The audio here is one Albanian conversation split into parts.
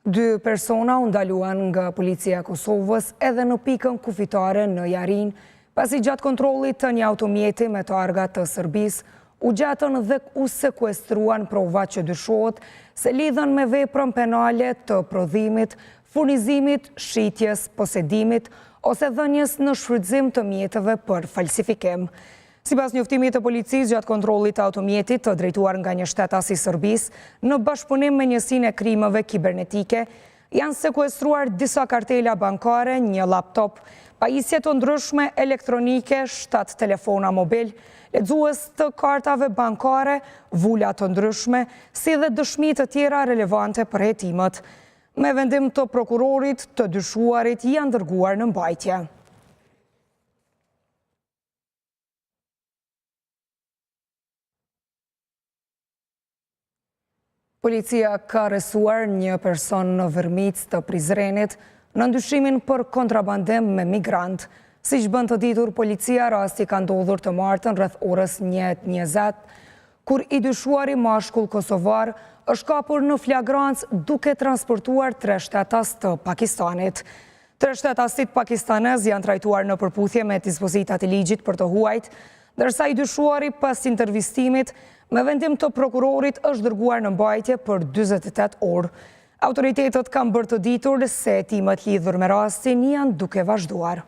Dy persona u ndaluan nga policia e Kosovës edhe në pikën kufitare në Jarin, pasi gjatë kontrollit të një automjeti me targa të Serbisë, u gjatën dhe u sekuestruan prova që dyshohet se lidhen me veprën penale të prodhimit, furnizimit, shitjes, posedimit ose dhënjes në shfrytëzim të mjeteve për falsifikim. Sipas njoftimit të policisë gjatë kontrollit të automjetit të drejtuar nga një shtetasi Serbisë, në bashkëpunim me njësinë e krimeve kibernetike, janë sekuestruar disa kartela bankare, një laptop, pajisje të ndryshme elektronike, 7 telefona mobil, lexues të kartave bankare, vula të ndryshme, si dhe dëshmi të tjera relevante për hetimet. Me vendim të prokurorit, të dyshuarit janë dërguar në mbajtje. Policia ka arrestuar një person në Vërmic të Prizrenit në ndyshimin për kontrabandim me migrant. Siç bën të ditur policia, rasti ka ndodhur të martën rreth orës 1:20, kur i dyshuari mashkull kosovar është kapur në flagrancë duke transportuar 3 shtetas të Pakistanit. 3 shtetasit pakistanez janë trajtuar në përputhje me dispozitat e ligjit për të huajt, ndërsa i dyshuari pas intervistimit me vendim të prokurorit është dërguar në mbajtje për 48 orë. Autoritetet kanë bërë të ditur se hetimet lidhur me rastin janë duke vazhduar.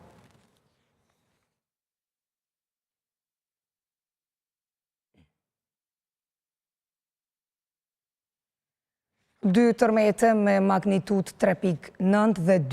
Dy tërmete me magnitudë 3.9 dhe 2